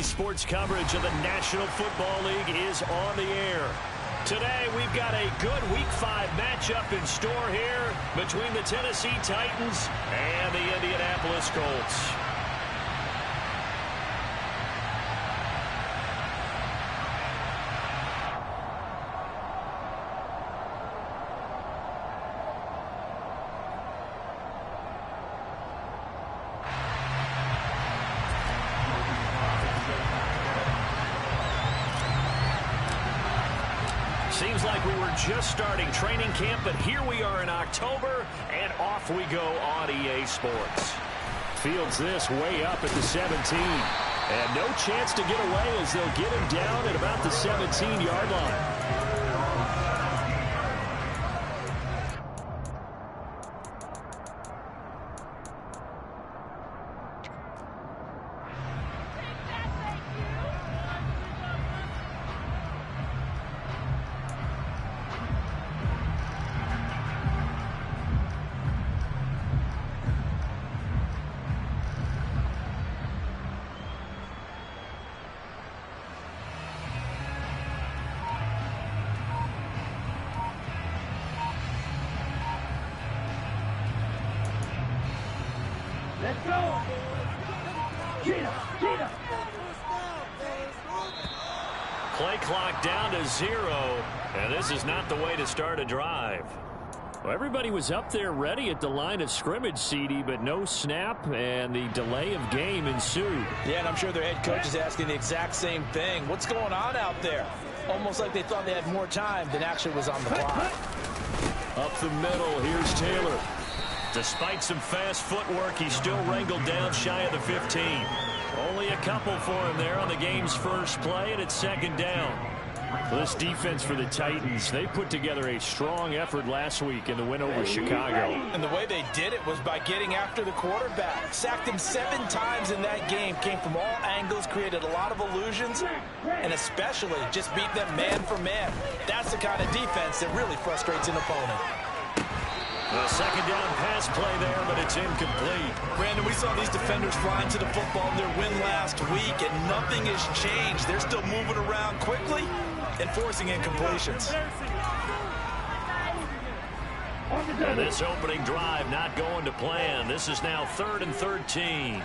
Sports coverage of the National Football League is on the air. Today, we've got a good Week 5 matchup in store here between the Tennessee Titans and the Indianapolis Colts. Seems like we were just starting training camp, but here we are in October, and off we go on EA Sports. Fields this way up at the 17. And no chance to get away as they'll get him down at about the 17-yard line. Let's go! Play clock down to 0, and this is not the way to start a drive. Well, everybody was up there ready at the line of scrimmage, CD, but no snap, and the delay of game ensued. Yeah, and I'm sure their head coach is asking the exact same thing. What's going on out there? Almost like they thought they had more time than actually was on the clock. Up the middle, here's Taylor. Despite some fast footwork, he's still wrangled down shy of the 15. Only a couple for him there on the game's first play, and it's second down. Well, this defense for the Titans, they put together a strong effort last week in the win over Chicago. And the way they did it was by getting after the quarterback. Sacked him 7 times in that game. Came from all angles, created a lot of illusions, and especially just beat them man for man. That's the kind of defense that really frustrates an opponent. The second down pass play there, but it's incomplete. Brandon, we saw these defenders flying to the football in their win last week, and nothing has changed. They're still moving around quickly and forcing incompletions. And this opening drive not going to plan. This is now 3rd and 13.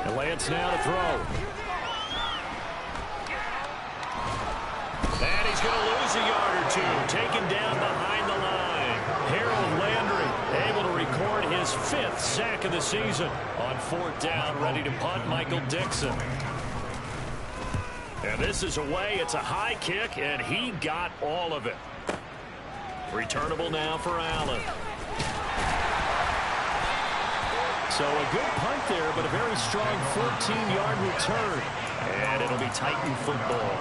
And Lance now to throw. And he's going to lose a yard or two. Taken down behind the line. Harold Landry able to record his 5th sack of the season. On 4th down, ready to punt, Michael Dixon. And this is away. It's a high kick, and he got all of it. Returnable now for Allen. So a good punt there, but a very strong 14-yard return. And it'll be Titan football.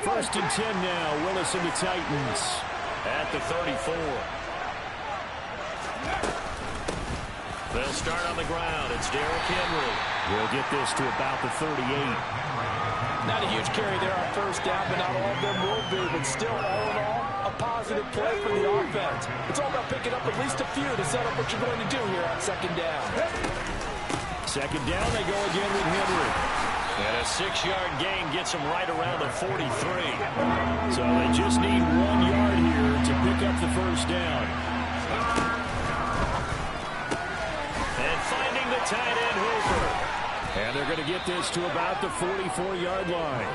First and 10 now. Willis and the Titans at the 34. They'll start on the ground. It's Derrick Henry. We'll get this to about the 38. Not a huge carry there on first down, but not all of them will be. But still, all in all, a positive play for the offense. It's all about picking up at least a few to set up what you're going to do here on second down. Second down, they go again with Henry. And a 6-yard gain gets them right around the 43. So they just need 1 yard here to pick up the first down. And finding the tight end, Hooper. And they're going to get this to about the 44-yard line.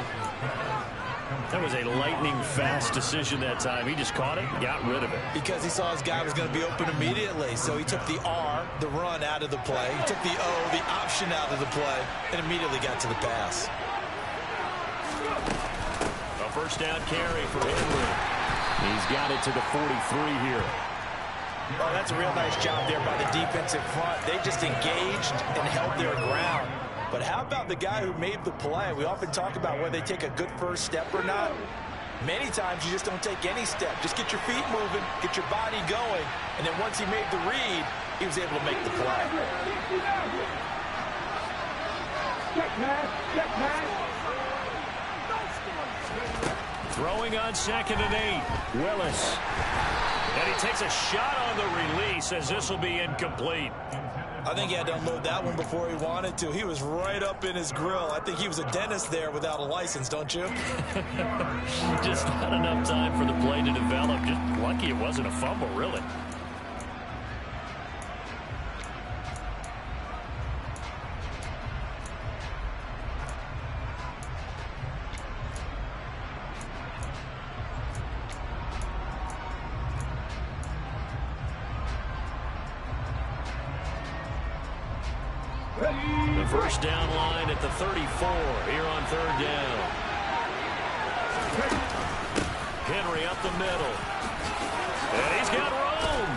That was a lightning-fast decision that time. He just caught it and got rid of it. Because he saw his guy was going to be open immediately. So he took the R, the run, out of the play. He took the O, the option, out of the play, and immediately got to the pass. A first down carry for Henry. He's got it to the 43 here. Oh, that's a real nice job there by the defensive front. They just engaged and held their ground. But how about the guy who made the play? We often talk about whether they take a good first step or not. Many times you just don't take any step. Just get your feet moving, get your body going, and then once he made the read, he was able to make the play. Throwing on 2nd and 8. Willis. And he takes a shot on the release as this will be incomplete. I think he had to unload that one before he wanted to. He was right up in his grill. I think he was a dentist there without a license, don't you? Just not enough time for the play to develop. Just lucky it wasn't a fumble, really. The first down line at the 34 here on 3rd down. Henry up the middle. And he's got room.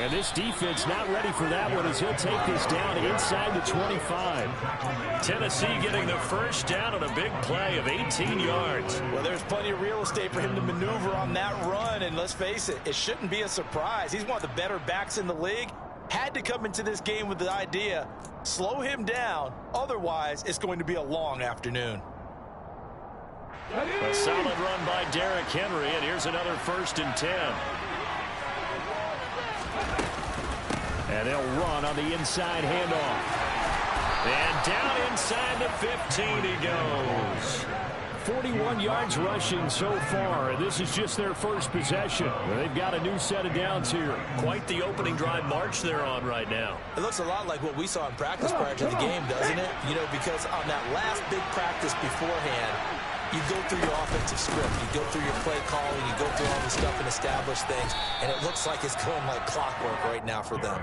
And this defense not ready for that one as he'll take this down inside the 25. Tennessee getting the first down on a big play of 18 yards. Well, there's plenty of real estate for him to maneuver on that run. And let's face it, it shouldn't be a surprise. He's one of the better backs in the league. Had to come into this game with the idea, slow him down, otherwise it's going to be a long afternoon. A solid run by Derrick Henry, and here's another 1st and 10. And they'll run on the inside handoff. And down inside the 15 he goes. 41 yards rushing so far, and this is just their first possession. They've got a new set of downs here. Quite the opening drive march they're on right now. It looks a lot like what we saw in practice prior to the game, doesn't it? You know, because on that last big practice beforehand, you go through your offensive script, you go through your play calling, you go through all the stuff and establish things, and it looks like it's going like clockwork right now for them.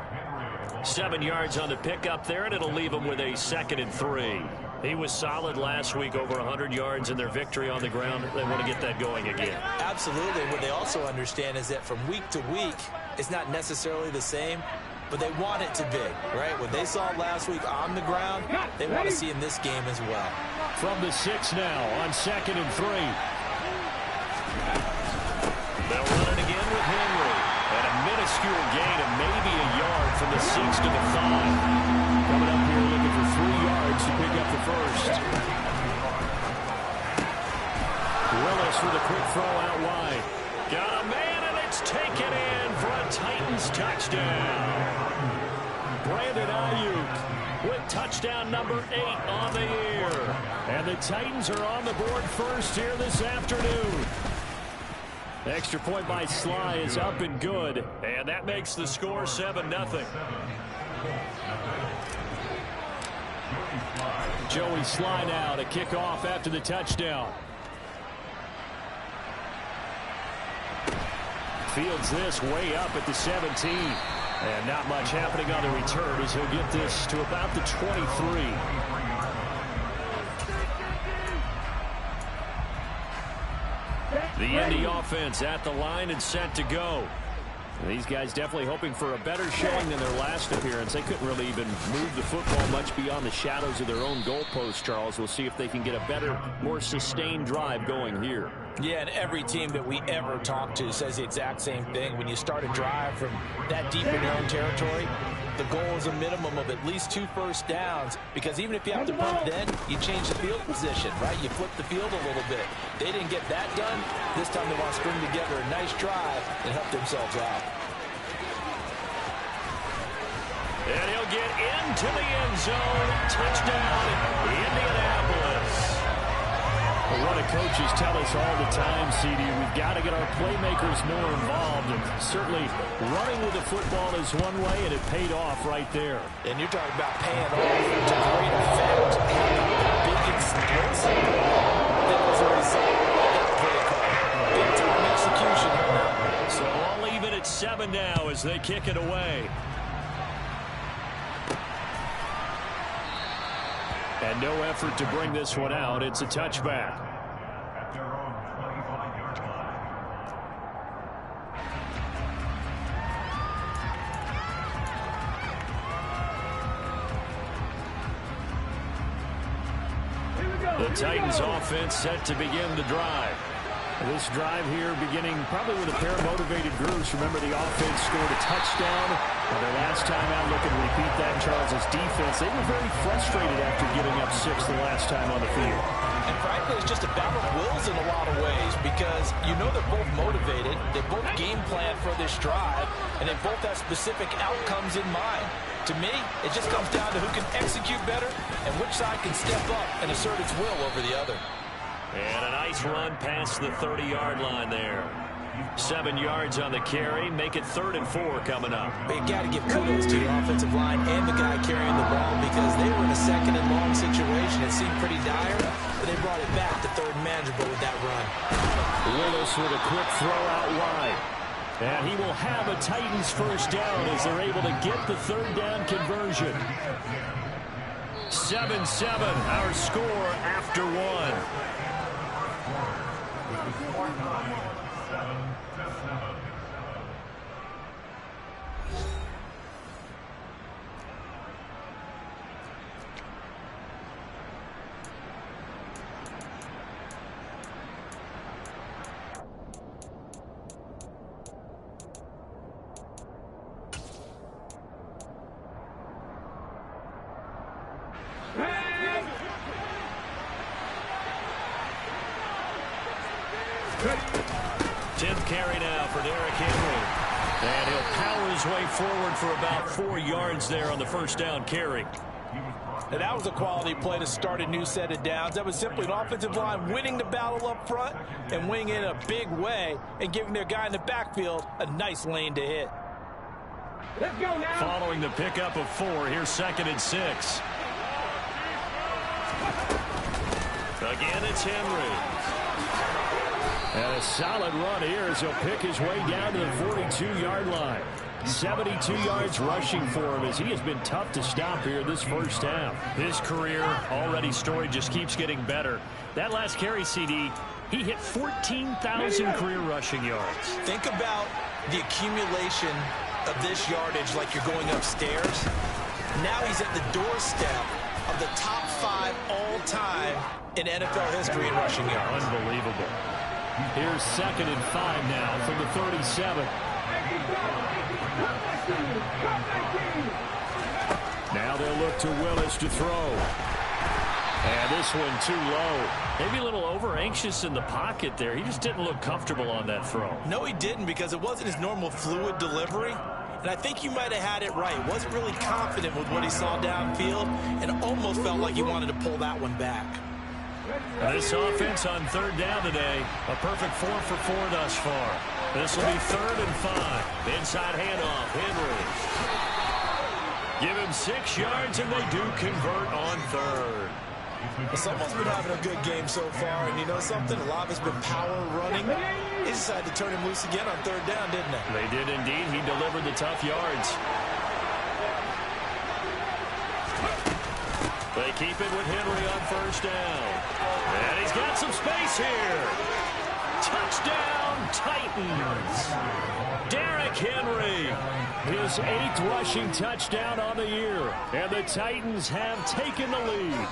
7 yards on the pickup there, and it'll leave them with a 2nd and 3. He was solid last week, over 100 yards in their victory on the ground. They want to get that going again. Absolutely. What they also understand is that from week to week, it's not necessarily the same, but they want it to be, right? What they saw last week on the ground, they want to see in this game as well. From the 6 now on 2nd and 3. They'll run it again with Henry. And a minuscule gain of maybe a yard from the 6 to the 5. Coming up here looking for 3 yards to pick up the first. Willis with a quick throw out wide. Got a man, and it's taken in for a Titans touchdown. Brandon Ayuk with touchdown number 8 on the year. And the Titans are on the board first here this afternoon. The extra point by Sly is up and good. And that makes the score 7-0. Joey Sly now to kick off after the touchdown. Fields this way up at the 17. And not much happening on the return as he'll get this to about the 23. The Indy offense at the line and set to go. And these guys definitely hoping for a better showing than their last appearance. They couldn't really even move the football much beyond the shadows of their own goalpost, Charles. We'll see if they can get a better, more sustained drive going here. Yeah, and every team that we ever talk to says the exact same thing. When you start a drive from that deep in your own territory, the goal is a minimum of at least 2 first downs, because even if you have to punt then, you change the field position, right? You flip the field a little bit. They didn't get that done. This time they want to string together a nice drive and help themselves out. And he'll get into the end zone. Touchdown, Indianapolis. What do coaches tell us all the time, CD? We've got to get our playmakers more involved. And certainly running with the football is one way, and it paid off right there. And you're talking about paying off to great effect. Big explosive. That was a result of that play call. Big-time execution on that one. So I'll leave it at 7 now as they kick it away. And no effort to bring this one out. It's a touchback. The Titans offense set to begin the drive. This drive here beginning probably with a pair of motivated groups. Remember, the offense scored a touchdown Well, their last time out, looking to repeat that, Charles' defense, they were very frustrated after giving up 6 the last time on the field. And frankly, it's just a battle of wills in a lot of ways because you know they're both motivated, they both game plan for this drive, and they both have specific outcomes in mind. To me, it just comes down to who can execute better and which side can step up and assert its will over the other. And a nice run past the 30-yard line there. 7 yards on the carry, make it 3rd and 4 coming up. But you got to give kudos to your offensive line and the guy carrying the ball because they were in a 2nd and long situation. It seemed pretty dire, but they brought it back to 3rd and manageable with that run. Willis with a quick throw out wide. And he will have a Titans first down as they're able to get the 3rd down conversion. 7-7, our score after 1. Carry now for Derrick Henry. And he'll power his way forward for about 4 yards there on the first down carry. And that was a quality play to start a new set of downs. That was simply an offensive line winning the battle up front and winning it in a big way and giving their guy in the backfield a nice lane to hit. Let's go now. Following the pickup of 4, here's 2nd and 6. Again, it's Henry. And a solid run here as he'll pick his way down to the 42-yard line. 72 yards rushing for him as he has been tough to stop here this first half. His career already storied, just keeps getting better. That last carry, CD, he hit 14,000 career rushing yards. Think about the accumulation of this yardage like you're going upstairs. Now he's at the doorstep of the top 5 all-time in NFL history in rushing yards. Unbelievable. Here's 2nd and 5 now from the 37. Now they'll look to Willis to throw. And this one too low. Maybe a little over-anxious in the pocket there. He just didn't look comfortable on that throw. No, he didn't because it wasn't his normal fluid delivery. And I think you might have had it right. Wasn't really confident with what he saw downfield and almost felt like he wanted to pull that one back. This offense on 3rd down today, a perfect 4 for 4 thus far. This will be 3rd and 5. Inside handoff, Henry. Give him 6 yards, and they do convert on 3rd. Someone's been having a good game so far, and you know something? A lot of it's been power running. He decided to turn him loose again on 3rd down, didn't they? They did indeed. He delivered the tough yards. They keep it with Henry on 1st down. And he's got some space here. Touchdown, Titans. Derrick Henry, his 8th rushing touchdown on the year. And the Titans have taken the lead.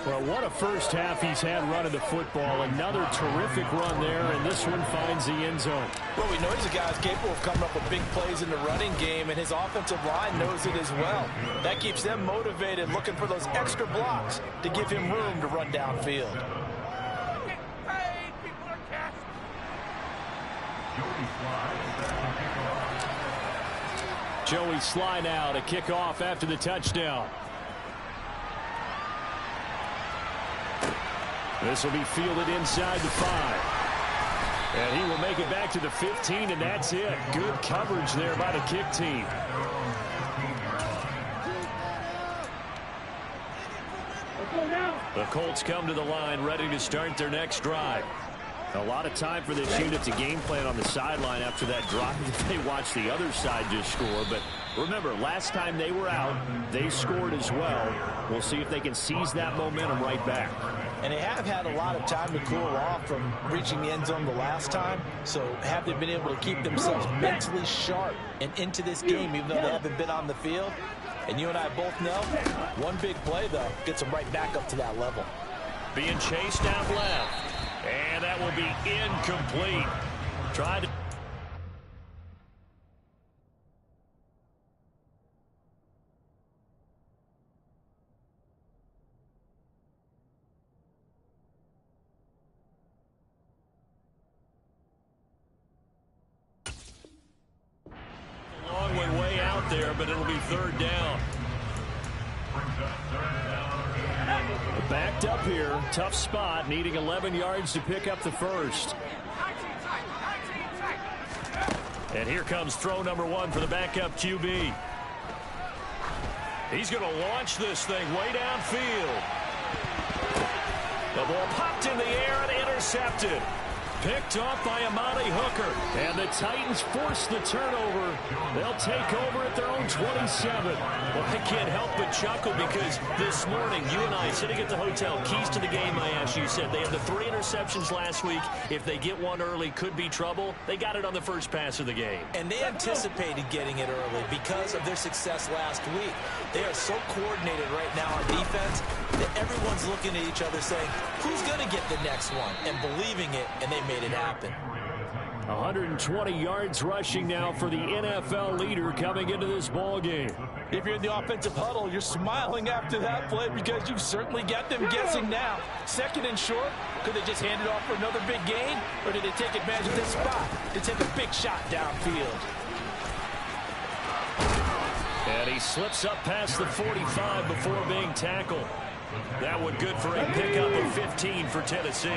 Well, what a first half he's had running the football. Another terrific run there, and this one finds the end zone. Well, we know he's a guy who's capable of coming up with big plays in the running game, and his offensive line knows it as well. That keeps them motivated, looking for those extra blocks to give him room to run downfield. Joey Sly now to kick off after the touchdown. This will be fielded inside the 5. And he will make it back to the 15, and that's it. Good coverage there by the kick team. The Colts come to the line ready to start their next drive. A lot of time for this unit to game plan on the sideline after that drive. They watched the other side just score. But remember, last time they were out, they scored as well. We'll see if they can seize that momentum right back. And they have had a lot of time to cool off from reaching the end zone the last time. So have they been able to keep themselves mentally sharp and into this game, even though they haven't been on the field? And you and I both know, one big play, though, gets them right back up to that level. Being chased out left. And that will be incomplete. Tried to but it'll be third down. Backed up here. Tough spot, needing 11 yards to pick up the first. And here comes throw number 1 for the backup QB. He's going to launch this thing way downfield. The ball popped in the air and intercepted. Picked off by Amani Hooker. And the Titans force the turnover. They'll take over at their own 27. Well, I can't help but chuckle because this morning, you and I, sitting at the hotel, keys to the game, I asked you, said they had the 3 interceptions last week. If they get one early, could be trouble. They got it on the first pass of the game. And they anticipated getting it early because of their success last week. They are so coordinated right now on defense that everyone's looking at each other saying, who's going to get the next one? And believing it, and they made it happen. 120 yards rushing now for the NFL leader coming into this ball game. If you're in the offensive huddle, you're smiling after that play because you've certainly got them guessing now. Second and short, could they just hand it off for another big gain? Or did they take advantage of this spot to take a big shot downfield? And he slips up past the 45 before being tackled. That would good for a pickup of 15 for Tennessee.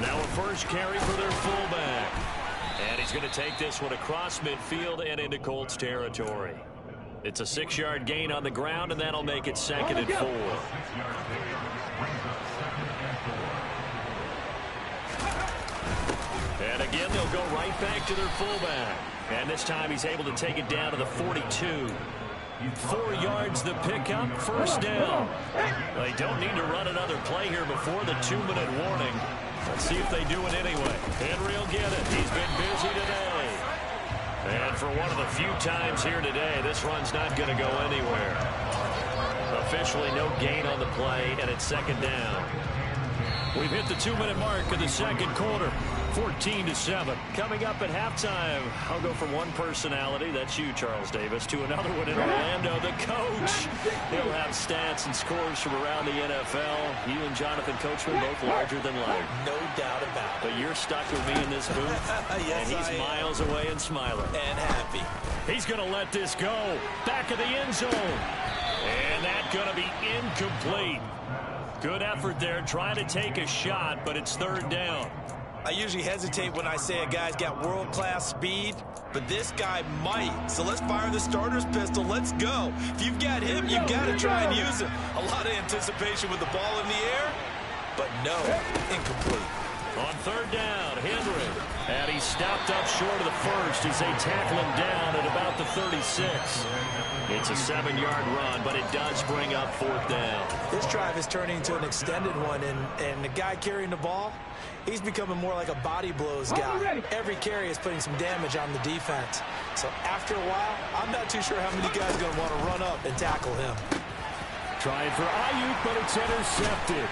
Now a first carry for their fullback. And he's going to take this one across midfield and into Colts territory. It's a 6-yard gain on the ground, and that'll make it 2nd and 4. And again, they'll go right back to their fullback. And this time he's able to take it down to the 42. 4 yards the pickup, first down. They don't need to run another play here before the 2-minute warning. Let's see if they do it anyway. Henry will get it. He's been busy today. And for one of the few times here today, this run's not going to go anywhere. Officially no gain on the play, and it's 2nd down. We've hit the 2-minute mark of the second quarter. 14-7. Coming up at halftime, I'll go from one personality, that's you, Charles Davis, to another one in Orlando, the coach. He'll have stats and scores from around the NFL. You and Jonathan Coachman both larger than life. No doubt about it. But you're stuck with me in this booth, yes, and he's miles away and smiling. And happy. He's going to let this go. Back of the end zone. And that's going to be incomplete. Good effort there, trying to take a shot, but it's 3rd down. I usually hesitate when I say a guy's got world-class speed, but this guy might. So let's fire the starter's pistol. Let's go. If you've got him, you've got to try and use him. A lot of anticipation with the ball in the air, but no, incomplete. On 3rd down, Henry. And he stopped up short of the first as they tackle him down at about the 36. It's a 7-yard run, but it does bring up 4th down. This drive is turning into an extended one, and the guy carrying the ball, he's becoming more like a body blows guy. Every carry is putting some damage on the defense. So after a while, I'm not too sure how many guys are going to want to run up and tackle him. Trying for Ayuk, but it's intercepted.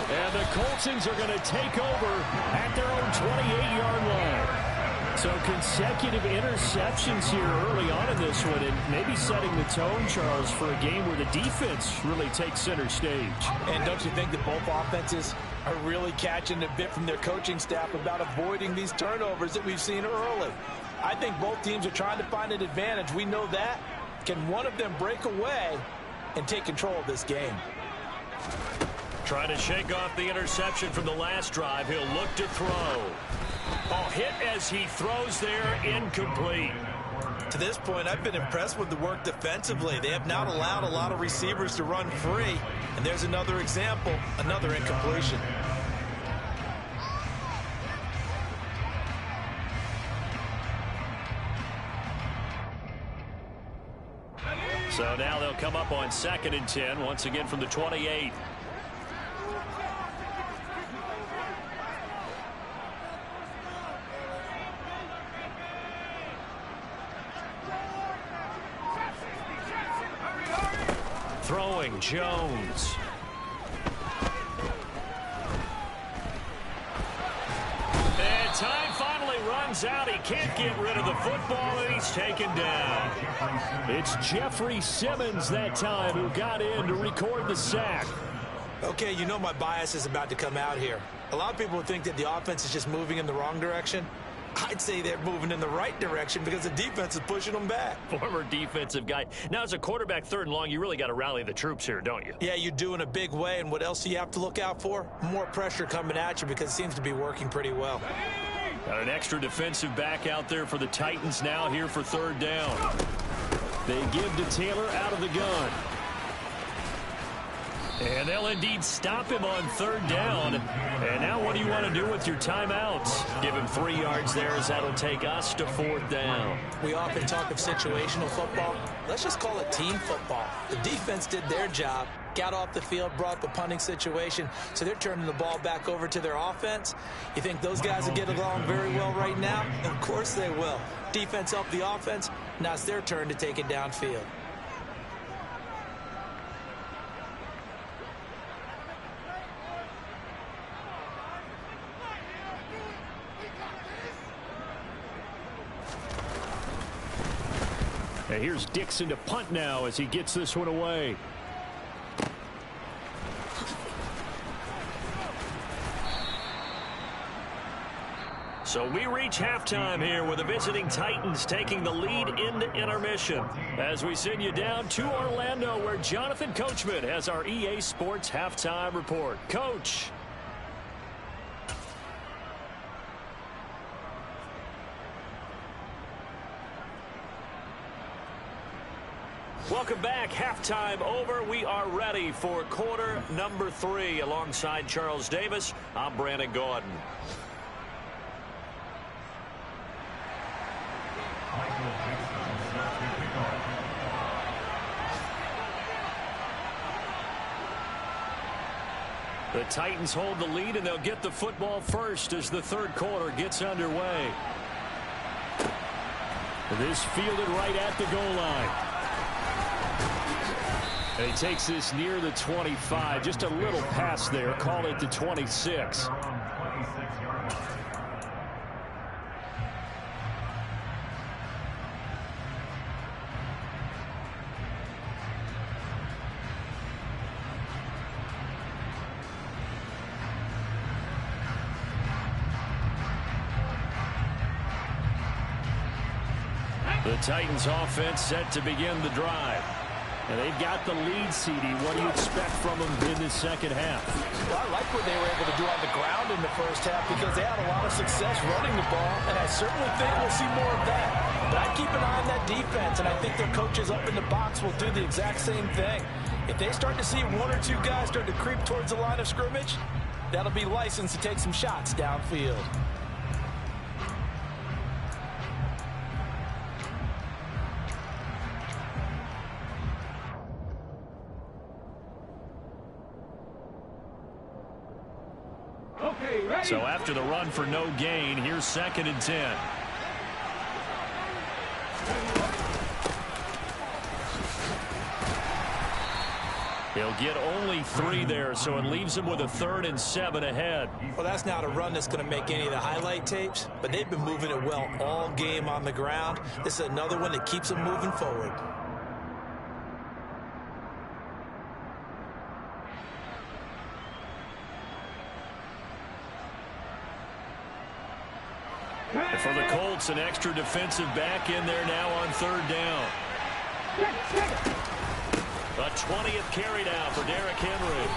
And the Coltsons are going to take over at their own 28-yard line. So consecutive interceptions here early on in this one, and maybe setting the tone, Charles, for a game where the defense really takes center stage. And don't you think that both offenses are really catching a bit from their coaching staff about avoiding these turnovers that we've seen early? I think both teams are trying to find an advantage. We know that. Can one of them break away and take control of this game? Trying to shake off the interception from the last drive. He'll look to throw. Oh, hit as he throws there, incomplete. To this point, I've been impressed with the work defensively. They have not allowed a lot of receivers to run free. And there's another example, another incompletion. So now they'll come up on 2nd and 10, once again from the 28. Throwing Jones. And time finally runs out. He can't get rid of the football, and he's taken down. It's Jeffrey Simmons that time who got in to record the sack. Okay, you know my bias is about to come out here. A lot of people would think that the offense is just moving in the wrong direction. I'd say they're moving in the right direction because the defense is pushing them back. Former defensive guy. Now, as a quarterback, 3rd and long, you really got to rally the troops here, don't you? Yeah, you do in a big way. And what else do you have to look out for? More pressure coming at you because it seems to be working pretty well. Got an extra defensive back out there for the Titans now here for 3rd down. They give to Taylor out of the gun. And they'll indeed stop him on 3rd down. And now what do you want to do with your timeouts? Give him 3 yards there as that'll take us to 4th down. We often talk of situational football. Let's just call it team football. The defense did their job, got off the field, brought the punting situation, so they're turning the ball back over to their offense. You think those guys will get along very well right now? Of course they will. Defense helped the offense. Now it's their turn to take it downfield. And here's Dixon to punt now as he gets this one away. So we reach halftime here with the visiting Titans taking the lead into intermission. As we send you down to Orlando, where Jonathan Coachman has our EA Sports halftime report. Coach. Welcome back. Halftime over. We are ready for quarter number 3. Alongside Charles Davis, I'm Brandon Gordon. The Titans hold the lead, and they'll get the football first as the 3rd quarter gets underway. This fielded right at the goal line. And he takes this near the 25. Just a little pass there. Call it the 26. The Titans offense set to begin the drive. And they've got the lead, CD. What do you expect from them in the second half? Well, I like what they were able to do on the ground in the first half because they had a lot of success running the ball, and I certainly think we'll see more of that. But I keep an eye on that defense, and I think their coaches up in the box will do the exact same thing. If they start to see 1 or 2 guys start to creep towards the line of scrimmage, that'll be licensed to take some shots downfield. So after the run for no gain, here's 2nd and 10. He'll get only 3 there, so it leaves him with a 3rd and 7 ahead. Well, that's not a run that's going to make any of the highlight tapes, but they've been moving it well all game on the ground. This is another one that keeps them moving forward. And for the Colts, an extra defensive back in there now on 3rd down. A 20th carry now for Derrick Henry.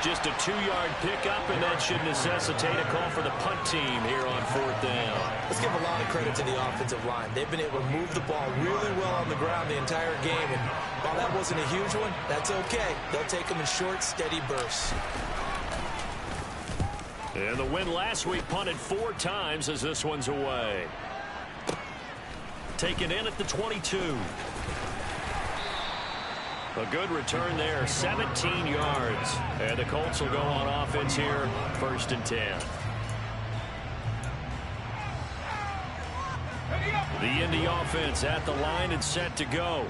Just a 2-yard pickup, and that should necessitate a call for the punt team here on 4th down. Let's give a lot of credit to the offensive line. They've been able to move the ball really well on the ground the entire game, and while that wasn't a huge one, that's okay. They'll take them in short, steady bursts. And the win last week punted 4 times as this one's away. Taken in at the 22. A good return there, 17 yards. And the Colts will go on offense here, 1st and 10. The Indy offense at the line and set to go.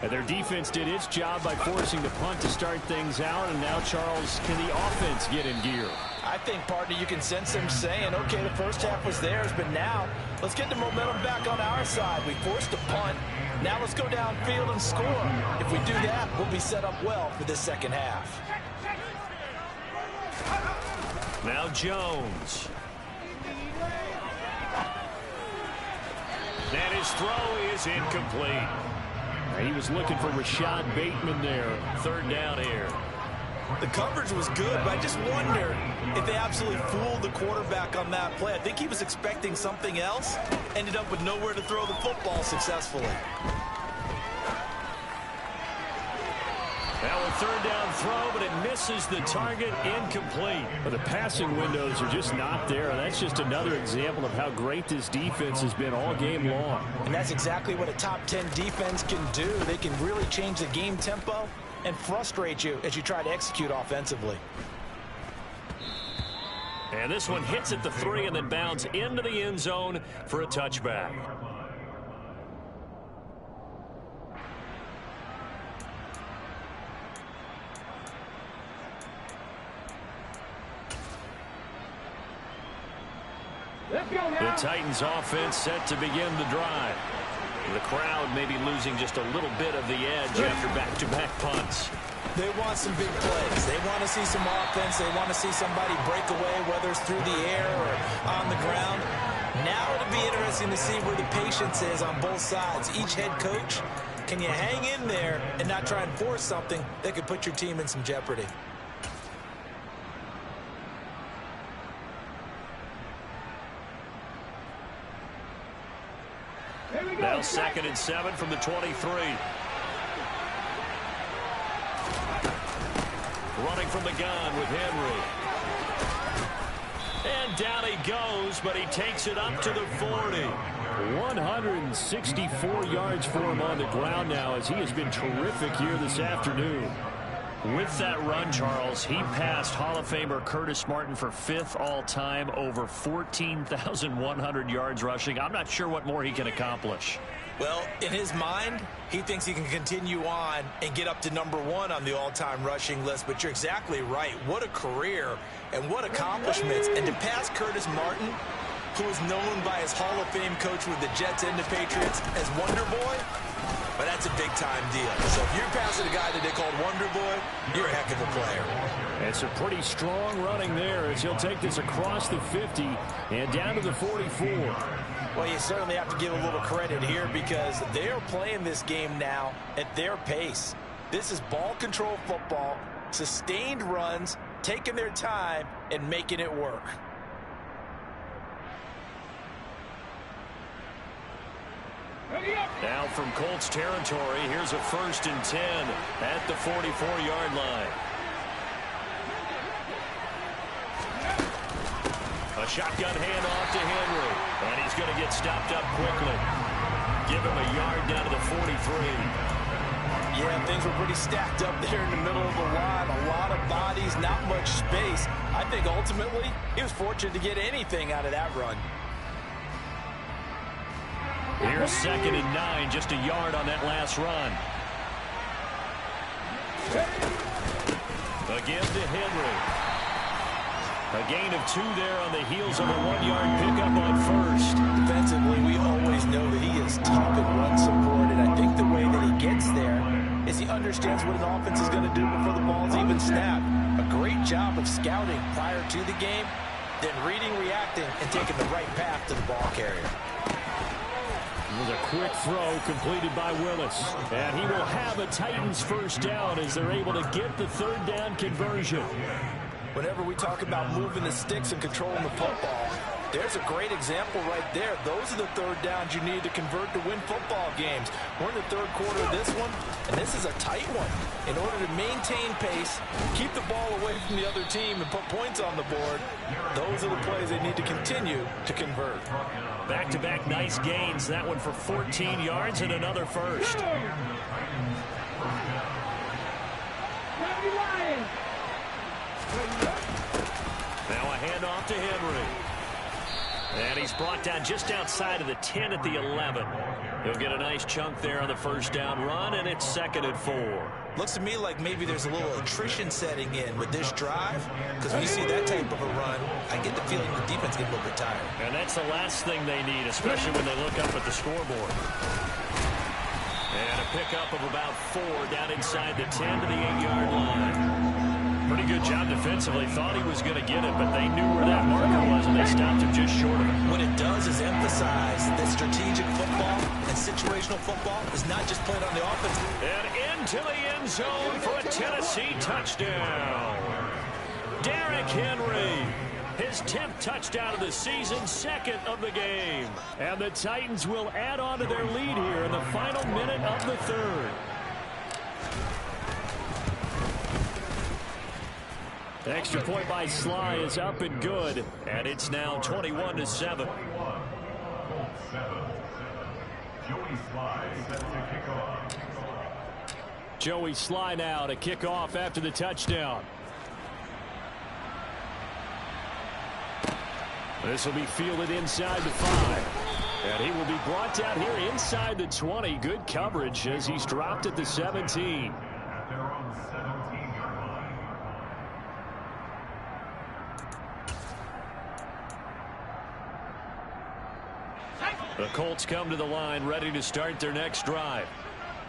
And their defense did its job by forcing the punt to start things out. And now, Charles, can the offense get in gear? I think, partner, you can sense them saying, okay, the first half was theirs, but now let's get the momentum back on our side. We forced a punt. Now let's go downfield and score. If we do that, we'll be set up well for this second half. Now Jones. And his throw is incomplete. He was looking for Rashad Bateman there. Third down here. The coverage was good, but I just wonder if they absolutely fooled the quarterback on that play. I think he was expecting something else. Ended up with nowhere to throw the football successfully. Now a third down throw, but it misses the target, incomplete. But the passing windows are just not there. And that's just another example of how great this defense has been all game long. And that's exactly what a top 10 defense can do. They can really change the game tempo and frustrate you as you try to execute offensively. And this one hits at the 3 and then bounds into the end zone for a touchback. The Titans offense set to begin the drive. The crowd may be losing just a little bit of the edge after back-to-back punts. They want some big plays. They want to see some offense. They want to see somebody break away, whether it's through the air or on the ground. Now it'll be interesting to see where the patience is on both sides. Each head coach, can you hang in there and not try and force something that could put your team in some jeopardy? Now 2nd and 7 from the 23. Running from the gun with Henry. And down he goes, but he takes it up to the 40. 164 yards for him on the ground now as he has been terrific here this afternoon. With that run, Charles, he passed Hall of Famer Curtis Martin for 5th all-time, over 14,100 yards rushing. I'm not sure what more he can accomplish. Well, in his mind, he thinks he can continue on and get up to #1 on the all-time rushing list. But you're exactly right. What a career and what accomplishments. And to pass Curtis Martin, who is known by his Hall of Fame coach with the Jets and the Patriots as Wonder Boy, but that's a big-time deal. So if you're passing a guy that they called Wonder Boy, you're a heck of a player. It's a pretty strong running there as he'll take this across the 50 and down to the 44. Well, you certainly have to give a little credit here because they are playing this game now at their pace. This is ball control football, sustained runs, taking their time, and making it work. Now from Colts territory, here's a 1st and 10 at the 44-yard line. A shotgun handoff to Henry, and he's going to get stopped up quickly. Give him a yard down to the 43. Yeah, things were pretty stacked up there in the middle of the line. A lot of bodies, not much space. I think ultimately he was fortunate to get anything out of that run. Here's 2nd and 9, just a yard on that last run. Again to Henry. A gain of 2 there on the heels of a 1-yard pickup on 1st. Defensively, we always know that he is tough and run support, and I think the way that he gets there is he understands what an offense is going to do before the ball's even snapped. A great job of scouting prior to the game, then reading, reacting, and taking the right path to the ball carrier. It was a quick throw completed by Willis. And he will have a Titans 1st down as they're able to get the 3rd down conversion. Whenever we talk about moving the sticks and controlling the football, there's a great example right there. Those are the 3rd downs you need to convert to win football games. We're in the 3rd quarter of this one, and this is a tight one. In order to maintain pace, keep the ball away from the other team, and put points on the board, those are the plays they need to continue to convert. Back-to-back nice gains. That one for 14 yards and another 1st. Now a handoff to Henry. And he's brought down just outside of the 10 at the 11. He'll get a nice chunk there on the 1st down run, and it's 2nd and 4. Looks to me like maybe there's a little attrition setting in with this drive, because when you see that type of a run, I get the feeling the defense gets a little bit tired. And that's the last thing they need, especially when they look up at the scoreboard. And a pickup of about 4 down inside the 10 to the 8-yard line. Pretty a good job defensively. Thought he was going to get it, but they knew where that marker was, and they stopped him just short of it. What it does is emphasize that strategic football and situational football is not just played on the offense. And into the end zone for a Tennessee touchdown. Derrick Henry. His 10th touchdown of the season, 2nd of the game. And the Titans will add on to their lead here in the final minute of the 3rd. Extra point by Sly is up and good. And it's now 21-7. Joey Sly now to kick off after the touchdown. This will be fielded inside the 5. And he will be brought down here inside the 20. Good coverage as he's dropped at the 17. The Colts come to the line ready to start their next drive.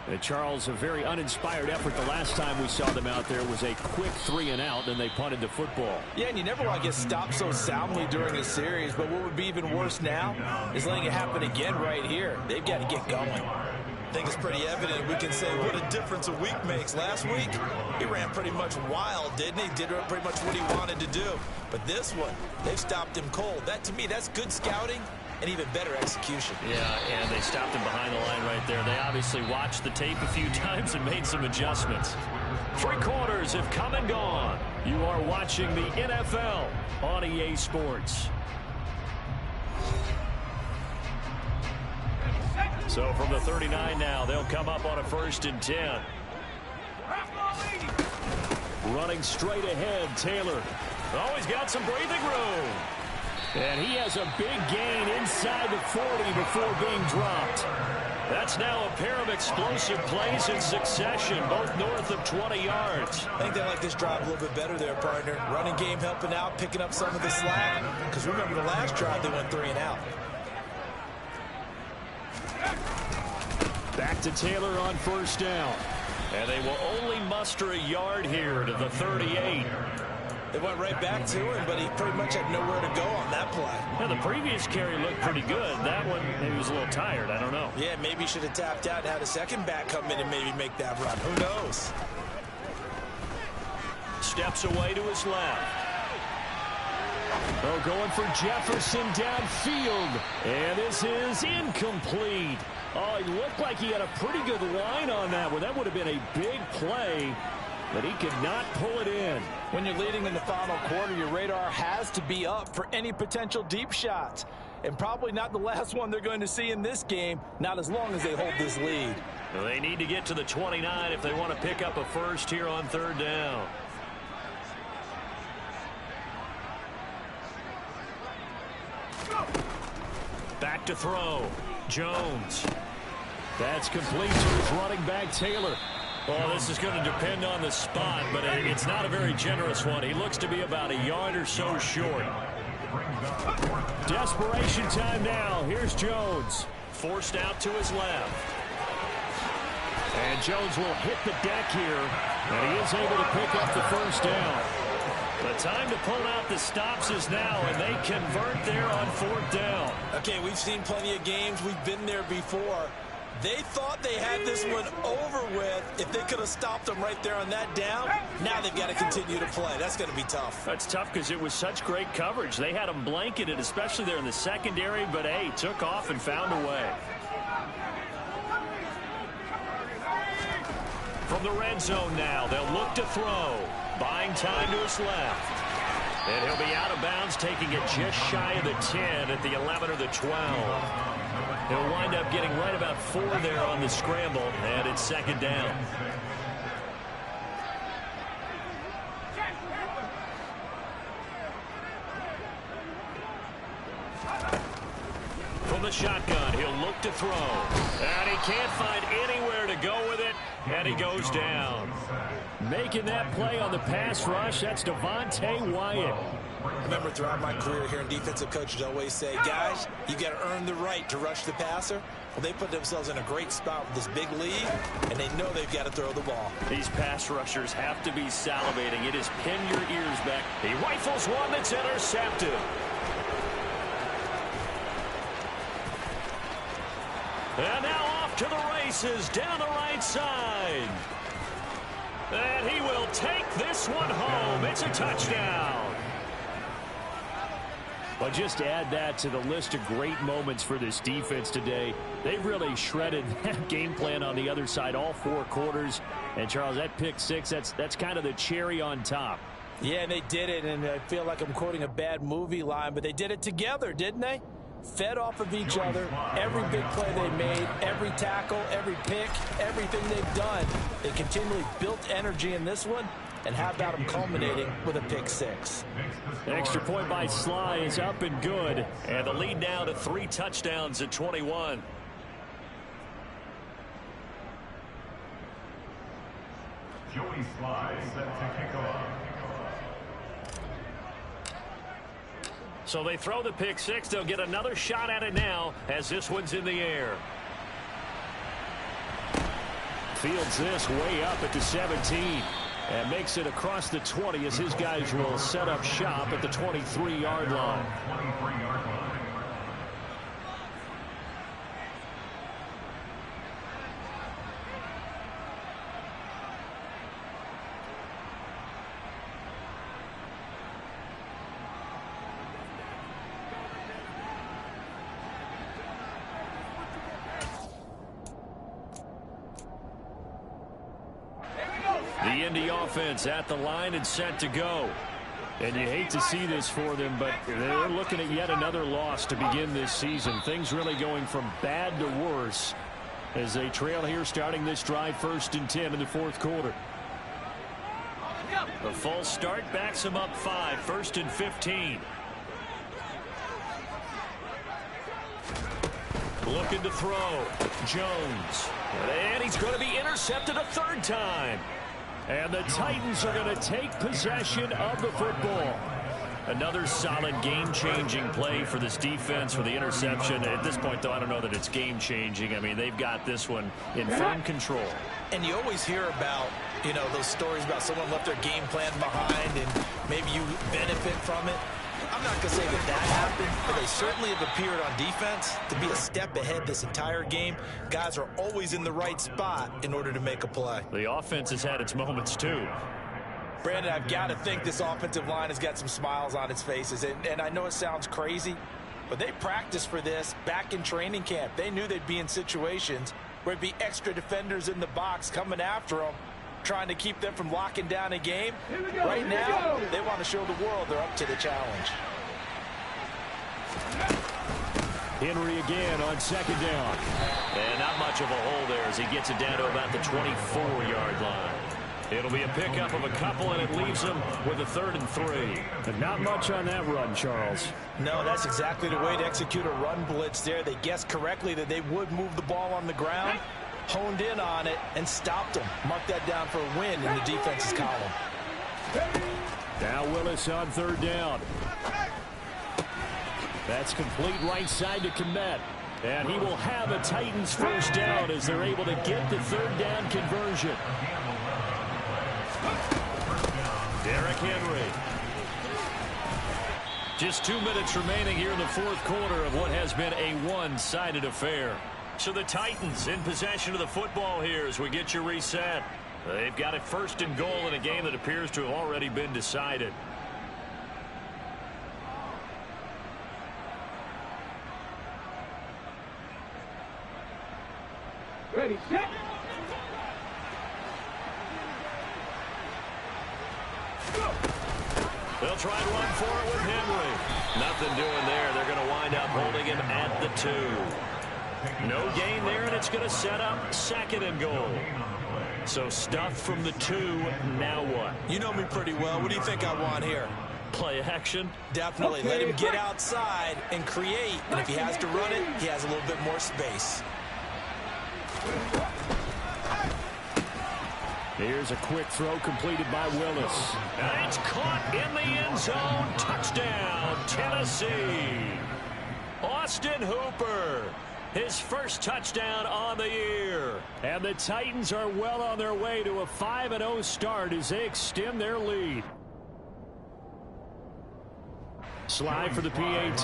And Charles, a very uninspired effort the last time we saw them out there was a quick 3-and-out, and they punted the football. Yeah, and you never want to get stopped so soundly during a series, but what would be even worse now is letting it happen again right here. They've got to get going. I think it's pretty evident we can say what a difference a week makes. Last week, he ran pretty much wild, didn't he? Did pretty much what he wanted to do. But this one, they've stopped him cold. That, to me, that's good scouting and even better execution. Yeah, and they stopped him behind the line right there. They obviously watched the tape a few times and made some adjustments. 3 quarters have come and gone. You are watching the NFL on EA Sports. So from the 39 now, they'll come up on a 1st and 10. Running straight ahead, Taylor. Oh, he's got some breathing room. And he has a big gain inside the 40 before being dropped. That's now a pair of explosive plays in succession, both north of 20 yards. I think they like this drive a little bit better there, partner. Running game helping out, picking up some of the slack. Because remember the last drive, they went 3-and-out. Back to Taylor on 1st down. And they will only muster a yard here to the 38. They went right back to him, but he pretty much had nowhere to go on that play. Yeah, the previous carry looked pretty good. That one, maybe was a little tired. I don't know. Yeah, maybe he should have tapped out and had a second back come in and maybe make that run. Who knows? Steps away to his left. Oh, going for Jefferson downfield. And this is incomplete. Oh, he looked like he had a pretty good line on that one. That would have been a big play, but he could not pull it in. When you're leading in the final quarter, your radar has to be up for any potential deep shots. And probably not the last one they're going to see in this game, not as long as they hold this lead. Well, they need to get to the 29 if they want to pick up a 1st here on 3rd down. Back to throw. Jones. That's complete to his running back, Taylor. Well, this is going to depend on the spot, but it's not a very generous one. He looks to be about a yard or so short. Desperation time now. Here's Jones. Forced out to his left. And Jones will hit the deck here, and he is able to pick up the 1st down. The time to pull out the stops is now, and they convert there on 4th down. Okay, we've seen plenty of games. We've been there before. They thought they had this one over with if they could have stopped them right there on that down. Now they've got to continue to play. That's going to be tough. That's tough because it was such great coverage. They had them blanketed, especially there in the secondary, but, hey, took off and found a way. From the red zone now, they'll look to throw. Buying time to his left. And he'll be out of bounds, taking it just shy of the 10 at the 11 or the 12. He'll wind up getting right about 4 there on the scramble, and it's 2nd down. From the shotgun, he'll look to throw. And he can't find anywhere to go with it, and he goes down. Making that play on the pass rush, that's Devontae Wyatt. I remember throughout my career hearing defensive coaches always say, guys, you got to earn the right to rush the passer. Well, they put themselves in a great spot with this big lead, and they know they've got to throw the ball. These pass rushers have to be salivating. It is pin your ears back. He rifles one that's intercepted. And now off to the races down the right side. And he will take this one home. It's a touchdown. But just add that to the list of great moments for this defense today. They've really shredded that game plan on the other side all 4 quarters. And, Charles, that pick 6, that's kind of the cherry on top. Yeah, and they did it, and I feel like I'm quoting a bad movie line, but they did it together, didn't they? Fed off of each other, every big play they made, every tackle, every pick, everything they've done. They continually built energy in this one, and how about them culminating with a pick 6? Extra point by Sly is up and good. And the lead now to 3 touchdowns at 21. Joey Sly set to kick off. So they throw the pick 6. They'll get another shot at it now as this one's in the air. Fields this way up at the 17. And makes it across the 20 as his guys will set up shop at the 23-yard line. 23-yard line. The Indy offense at the line and set to go. And you hate to see this for them, but they're looking at yet another loss to begin this season. Things really going from bad to worse as they trail here starting this drive 1st and 10 in the 4th quarter. The false start backs him up 5. 1st and 15. Looking to throw. Jones. And he's going to be intercepted a 3rd time. And the Titans are going to take possession of the football. Another solid game-changing play for this defense for the interception. At this point, though, I don't know that it's game-changing. I mean, they've got this one in firm control. And you always hear about, you know, those stories about someone left their game plan behind and maybe you benefit from it. I'm not going to say that happened, but they certainly have appeared on defense to be a step ahead this entire game. Guys are always in the right spot in order to make a play. The offense has had its moments, too. Brandon, I've got to think this offensive line has got some smiles on its faces. And I know it sounds crazy, but they practiced for this back in training camp. They knew they'd be in situations where it'd be extra defenders in the box coming after them, trying to keep them from locking down a game. Right now, they want to show the world they're up to the challenge. Henry again on 2nd down. And not much of a hole there as he gets it down to about the 24-yard line. It'll be a pickup of a couple, and it leaves them with a 3rd and 3. And not much on that run, Charles. No, that's exactly the way to execute a run blitz there. They guessed correctly that they would move the ball on the ground, honed in on it, and stopped them. Mark that down for a win in the defense's column. Now Willis on 3rd down. That's complete right side to Kmet. And he will have a Titans 1st down as they're able to get the 3rd down conversion. Derrick Henry. Just 2 minutes remaining here in the 4th quarter of what has been a one-sided affair. So the Titans in possession of the football here as we get you reset. They've got it 1st and goal in a game that appears to have already been decided. Ready, set. They'll try and run for it with Henry. Nothing doing there. They're going to wind up holding him at the 2. No gain there, and it's going to set up 2nd and goal. So stuff from the 2. Now what? You know me pretty well. What do you think I want here? Play action? Definitely. Let him get outside and create. And if he has to run it, he has a little bit more space. Here's a quick throw completed by Willis. And it's caught in the end zone. Touchdown, Tennessee. Austin Hooper. His first touchdown on the year. And the Titans are well on their way to a 5-0 start as they extend their lead. Slide for the PAT.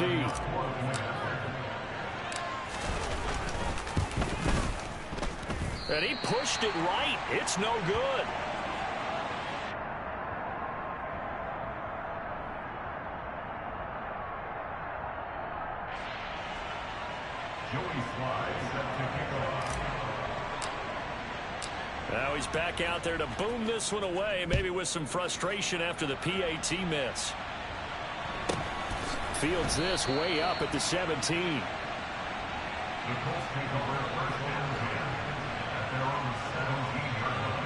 And he pushed it right. It's no good. Now he's back out there to boom this one away, maybe with some frustration after the PAT miss. Fields this way up at the 17. The Colts take over first and 10 at their own 17-yard line.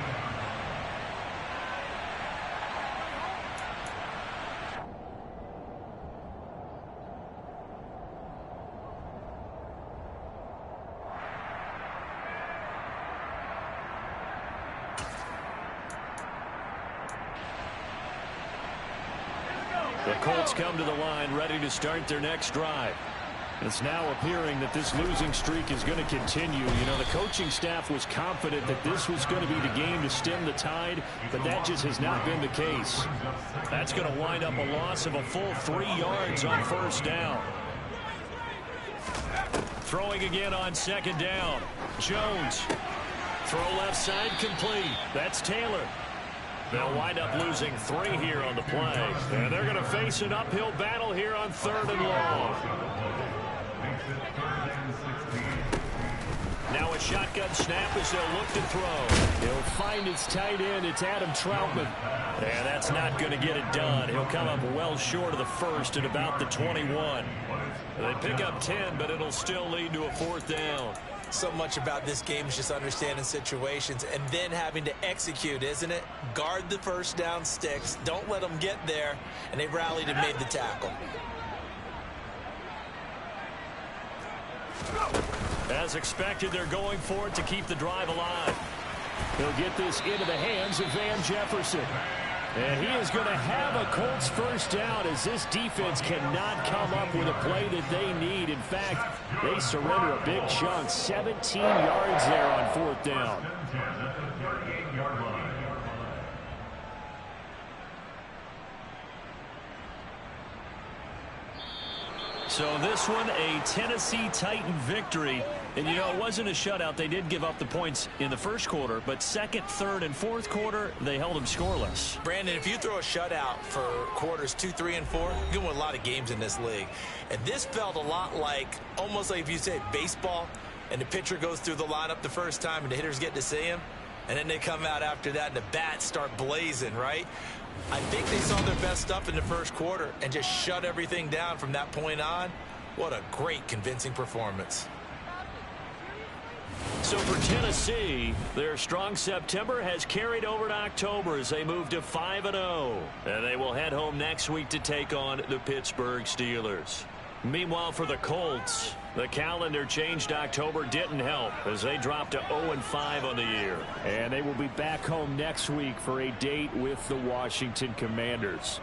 The Colts come to the line ready to start their next drive. It's now appearing that this losing streak is going to continue. You know, the coaching staff was confident that this was going to be the game to stem the tide, but that just has not been the case. That's going to wind up a loss of a full 3 yards on first down. Throwing again on second down. Jones. Throw left side complete. That's Taylor. They'll wind up losing 3 here on the play. And they're going to face an uphill battle here on 3rd and long. Now a shotgun snap as they'll look to throw. He'll find his tight end. It's Adam Troutman. And that's not going to get it done. He'll come up well short of the first at about the 21. They pick up 10, but it'll still lead to a 4th down. So much about this game is just understanding situations and then having to execute, isn't it? Guard the first down sticks. Don't let them get there. And they rallied and made the tackle. As expected, they're going for it to keep the drive alive. He'll get this into the hands of Van Jefferson. And he is going to have a Colts first down as this defense cannot come up with a play that they need. In fact, they surrender a big chunk, 17 yards there on 4th down. So this one, a Tennessee Titan victory. And, you know, it wasn't a shutout. They did give up the points in the first quarter, but second, third, and fourth quarter, they held them scoreless. Brandon, if you throw a shutout for quarters 2, 3, and 4, you're going to win a lot of games in this league. And this felt a lot like, almost like if you said baseball, and the pitcher goes through the lineup the first time, and the hitters get to see him, and then they come out after that, and the bats start blazing, right? I think they saw their best stuff in the first quarter and just shut everything down from that point on. What a great, convincing performance. So for Tennessee, their strong September has carried over to October as they move to 5-0. And they will head home next week to take on the Pittsburgh Steelers. Meanwhile, for the Colts, the calendar changed. October didn't help as they dropped to 0-5 on the year. And they will be back home next week for a date with the Washington Commanders.